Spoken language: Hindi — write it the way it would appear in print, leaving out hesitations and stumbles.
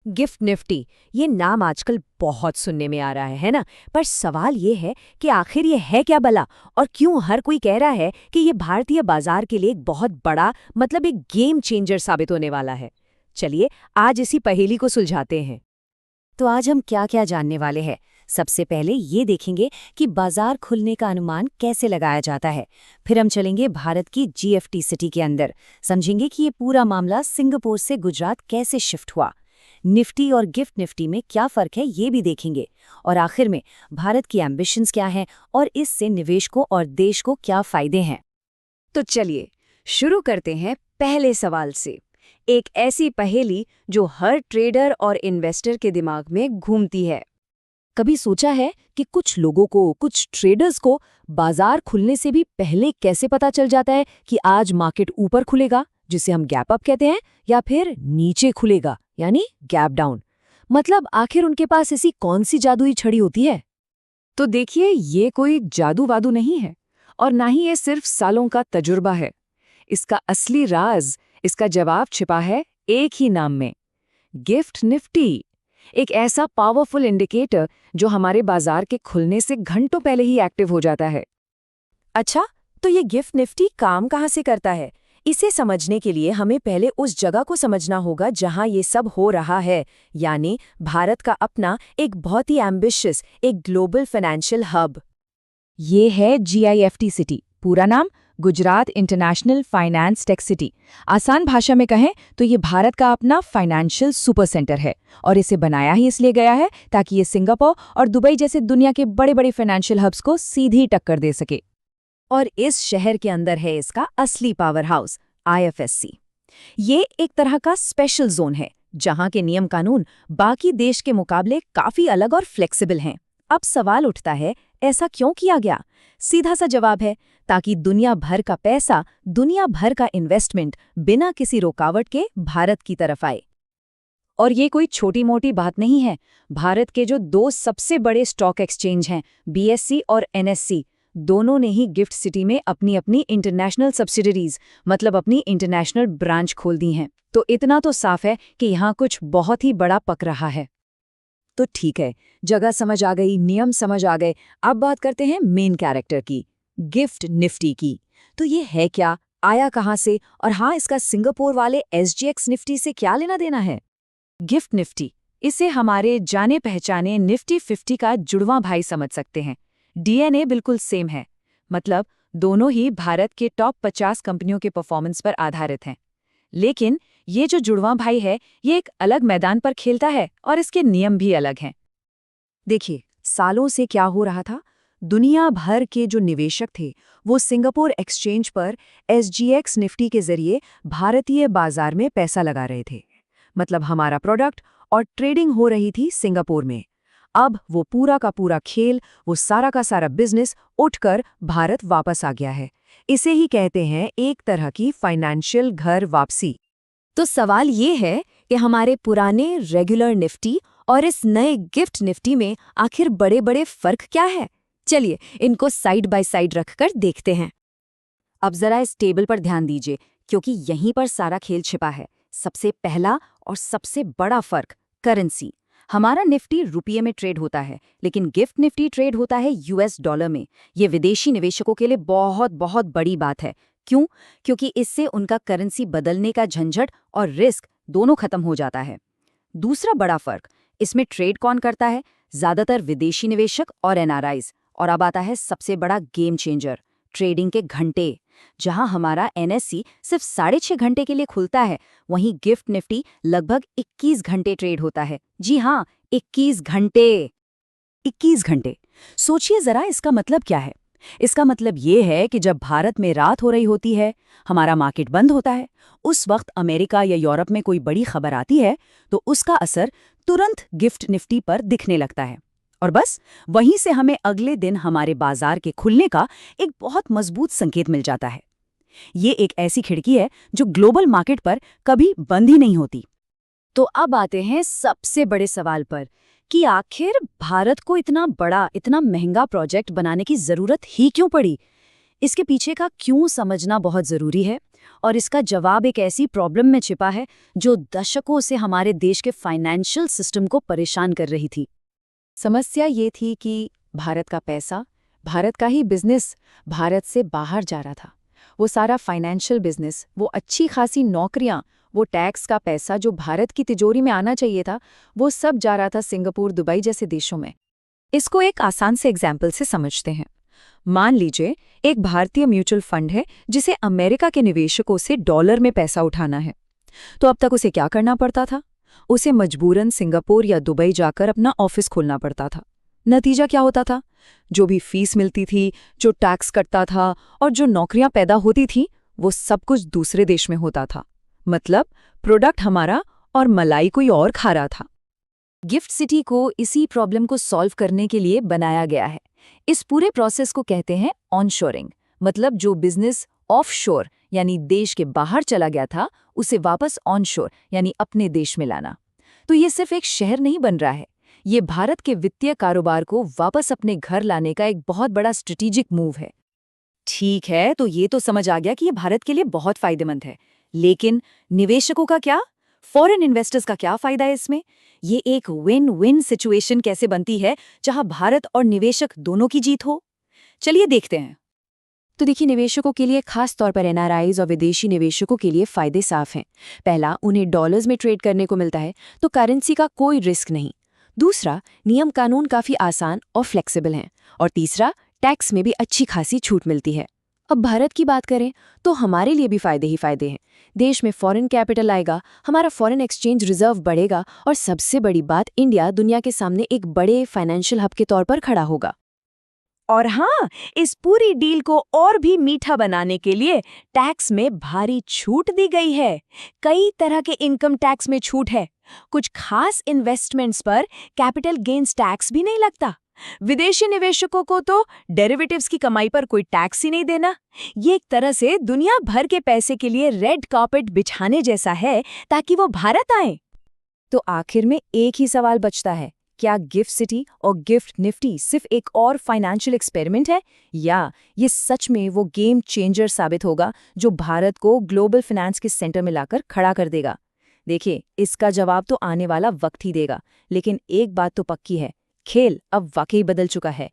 गिफ्ट निफ्टी, ये नाम आजकल बहुत सुनने में आ रहा है ना। पर सवाल ये है कि आखिर ये है क्या भला, और क्यों हर कोई कह रहा है कि ये भारतीय बाजार के लिए एक बहुत बड़ा एक गेम चेंजर साबित होने वाला है। चलिए आज इसी पहेली को सुलझाते हैं। तो आज हम क्या क्या जानने वाले हैं। सबसे पहले ये देखेंगे कि बाजार खुलने का अनुमान कैसे लगाया जाता है। फिर हम चलेंगे भारत की जीएफटी सिटी के अंदर, समझेंगे कि ये पूरा मामला सिंगापुर से गुजरात कैसे शिफ्ट हुआ। निफ्टी और गिफ्ट निफ्टी में क्या फर्क है ये भी देखेंगे। और आखिर में भारत की एम्बिशंस क्या हैं और इससे निवेशकों और देश को क्या फायदे हैं। तो चलिए शुरू करते हैं पहले सवाल से। एक ऐसी पहेली जो हर ट्रेडर और इन्वेस्टर के दिमाग में घूमती है। कभी सोचा है कि कुछ लोगों को, कुछ ट्रेडर्स को बाजार खुलने से भी पहले कैसे पता चल जाता है कि आज मार्केट ऊपर खुलेगा, जिसे हम गैप अप कहते हैं, या फिर नीचे खुलेगा यानी गैप डाउन। मतलब आखिर उनके पास ऐसी कौन सी जादुई छड़ी होती है। तो देखिए, ये कोई जादू वादू नहीं है और ना ही ये सिर्फ सालों का तजुर्बा है। इसका असली राज, इसका जवाब छिपा है एक ही नाम में, गिफ्ट निफ्टी। एक ऐसा पावरफुल इंडिकेटर जो हमारे बाजार के खुलने से घंटों पहले ही एक्टिव हो जाता है। अच्छा, तो ये गिफ्ट निफ्टी काम कहाँ से करता है? इसे समझने के लिए हमें पहले उस जगह को समझना होगा जहां ये सब हो रहा है, यानी भारत का अपना एक बहुत ही एम्बिशियस, एक ग्लोबल फाइनेंशियल हब। ये है जीआईएफटी सिटी, पूरा नाम Gujarat international finance tech city. आसान भाषा में कहें तो ये भारत का अपना फाइनेंशियल सुपर सेंटर है, और इसे बनाया ही इसलिए गया है ताकि ये सिंगापुर और दुबई जैसे दुनिया के बड़े बड़े फाइनेंशियल हब्स को सीधी टक्कर दे सके। और इस शहर के अंदर है इसका असली पावर हाउस, आईएफएससी। ये एक तरह का स्पेशल जोन है जहां के नियम कानून बाकी देश के मुकाबले काफी अलग और फ्लेक्सिबल हैं। अब सवाल उठता है, ऐसा क्यों किया गया? सीधा सा जवाब है, ताकि दुनिया भर का पैसा, दुनिया भर का इन्वेस्टमेंट बिना किसी रुकावट के भारत की तरफ आए। और ये कोई छोटी मोटी बात नहीं है। भारत के जो दो सबसे बड़े स्टॉक एक्सचेंज हैं, बीएसई और एनएससी, दोनों ने ही गिफ्ट सिटी में अपनी अपनी इंटरनेशनल सब्सिडरीज, मतलब अपनी इंटरनेशनल ब्रांच खोल दी हैं। तो इतना तो साफ है कि यहाँ कुछ बहुत ही बड़ा पक रहा है। तो ठीक है, जगह समझ आ गई, नियम समझ आ गए। अब बात करते हैं मेन कैरेक्टर की, गिफ्ट निफ्टी की। तो ये है क्या, आया कहाँ से, और हाँ, इसका सिंगापुर वाले एसजीएक्स निफ्टी से क्या लेना देना है? गिफ्ट निफ्टी, इसे हमारे जाने पहचाने निफ्टी 50 का जुड़वां भाई समझ सकते हैं। डीएनए बिल्कुल सेम है, मतलब दोनों ही भारत के टॉप 50 कंपनियों के परफॉर्मेंस पर आधारित हैं। लेकिन ये जो जुड़वां भाई है, ये एक अलग मैदान पर खेलता है और इसके नियम भी अलग हैं। देखिए, सालों से क्या हो रहा था, दुनिया भर के जो निवेशक थे वो सिंगापुर एक्सचेंज पर एसजीएक्स निफ्टी के जरिए भारतीय बाजार में पैसा लगा रहे थे। मतलब हमारा प्रोडक्ट और ट्रेडिंग हो रही थी सिंगापुर में। अब वो पूरा का पूरा खेल, वो सारा का सारा बिजनेस उठकर भारत वापस आ गया है। इसे ही कहते हैं एक तरह की फाइनेंशियल घर वापसी। तो सवाल ये है कि हमारे पुराने रेगुलर निफ्टी और इस नए गिफ्ट निफ्टी में आखिर बड़े बड़े फर्क क्या है? चलिए इनको साइड बाय साइड रखकर देखते हैं। अब जरा इस टेबल पर ध्यान दीजिए, क्योंकि यहीं पर सारा खेल छिपा है। सबसे पहला और सबसे बड़ा फर्क, करेंसी। हमारा निफ्टी रुपये में ट्रेड होता है, लेकिन गिफ्ट निफ्टी ट्रेड होता है यूएस डॉलर में। ये विदेशी निवेशकों के लिए बहुत बहुत बड़ी बात है। क्यों? क्योंकि इससे उनका करेंसी बदलने का झंझट और रिस्क दोनों खत्म हो जाता है। दूसरा बड़ा फर्क, इसमें ट्रेड कौन करता है? ज्यादातर विदेशी निवेशक और एनआरआईज। और अब आता है सबसे बड़ा गेम चेंजर, ट्रेडिंग के घंटे। जहां हमारा एनएससी सिर्फ 6.5 घंटे के लिए खुलता है, वहीं गिफ्ट निफ्टी लगभग 21 घंटे ट्रेड होता है। जी हाँ, 21 घंटे। 21 घंटे, सोचिए जरा, इसका मतलब क्या है? इसका मतलब ये है कि जब भारत में रात हो रही होती है, हमारा मार्केट बंद होता है, उस वक्त अमेरिका या यूरोप में कोई बड़ी खबर आती है तो उसका असर तुरंत गिफ्ट निफ्टी पर दिखने लगता है। और बस वहीं से हमें अगले दिन हमारे बाजार के खुलने का एक बहुत मजबूत संकेत मिल जाता है। ये एक ऐसी खिड़की है जो ग्लोबल मार्केट पर कभी बंद ही नहीं होती। तो अब आते हैं सबसे बड़े सवाल पर कि आखिर भारत को इतना बड़ा, इतना महंगा प्रोजेक्ट बनाने की जरूरत ही क्यों पड़ी? इसके पीछे का क्यों समझना बहुत जरूरी है। और इसका जवाब एक ऐसी प्रॉब्लम में छिपा है जो दशकों से हमारे देश के फाइनेंशियल सिस्टम को परेशान कर रही थी। समस्या ये थी कि भारत का पैसा, भारत का ही बिजनेस भारत से बाहर जा रहा था। वो सारा फाइनेंशियल बिजनेस, वो अच्छी खासी नौकरियां, वो टैक्स का पैसा जो भारत की तिजोरी में आना चाहिए था, वो सब जा रहा था सिंगापुर, दुबई जैसे देशों में। इसको एक आसान से एग्जाम्पल से समझते हैं। मान लीजिए एक भारतीय म्यूचुअल फंड है जिसे अमेरिका के निवेशकों से डॉलर में पैसा उठाना है। तो अब तक उसे क्या करना पड़ता था? उसे मजबूरन सिंगापुर या दुबई जाकर अपना ऑफिस खोलना पड़ता था। नतीजा क्या होता था? जो भी फीस मिलती थी, जो टैक्स कटता था और जो नौकरियां पैदा होती थी, वो सब कुछ दूसरे देश में होता था। मतलब प्रोडक्ट हमारा और मलाई कोई और खा रहा था। गिफ्ट सिटी को इसी प्रॉब्लम को सॉल्व करने के लिए बनाया गया है। इस पूरे प्रोसेस को कहते हैं ऑनशोरिंग। मतलब जो बिजनेस ऑफशोर यानी देश के बाहर चला गया था, उसे वापस ऑनशोर यानी अपने देश में लाना। तो ये सिर्फ एक शहर नहीं बन रहा है, ये भारत के वित्तीय कारोबार को वापस अपने घर लाने का एक बहुत बड़ा स्ट्रेटेजिक मूव है। ठीक है, तो ये तो समझ आ गया कि ये भारत के लिए बहुत फायदेमंद है, लेकिन निवेशकों का क्या? फॉरेन इन्वेस्टर्स का क्या फायदा है इसमें? ये एक विन विन सिचुएशन कैसे बनती है जहां भारत और निवेशक दोनों की जीत हो? चलिए देखते हैं। तो देखिए, निवेशकों के लिए खास तौर पर एनआरआईज और विदेशी निवेशकों के लिए फायदे साफ हैं। पहला, उन्हें डॉलर्स में ट्रेड करने को मिलता है, तो करेंसी का कोई रिस्क नहीं। दूसरा, नियम कानून काफी आसान और फ्लेक्सिबल हैं। और तीसरा, टैक्स में भी अच्छी खासी छूट मिलती है। अब भारत की बात करें तो हमारे लिए भी फायदे ही फायदे हैं। देश में फॉरेन कैपिटल आएगा, हमारा फॉरेन एक्सचेंज रिजर्व बढ़ेगा और सबसे बड़ी बात, इंडिया दुनिया के सामने एक बड़े फाइनेंशियल हब के तौर पर खड़ा होगा। और हाँ, इस पूरी डील को और भी मीठा बनाने के लिए टैक्स में भारी छूट दी गई है। कई तरह के इनकम टैक्स में छूट है। कुछ खास इन्वेस्टमेंट्स पर कैपिटल गेन्स टैक्स भी नहीं लगता। विदेशी निवेशकों को तो डेरिवेटिव्स की कमाई पर कोई टैक्स ही नहीं देना। ये एक तरह से दुनिया भर के पैसे के लिए रेड कार्पेट बिछाने जैसा है ताकि वो भारत आए। तो आखिर में एक ही सवाल बचता है, क्या गिफ्ट सिटी और गिफ्ट निफ्टी सिर्फ एक और फाइनेंशियल एक्सपेरिमेंट है, या ये सच में वो गेम चेंजर साबित होगा जो भारत को ग्लोबल फाइनेंस के सेंटर में लाकर खड़ा कर देगा? देखिए, इसका जवाब तो आने वाला वक्त ही देगा, लेकिन एक बात तो पक्की है, खेल अब वाकई बदल चुका है।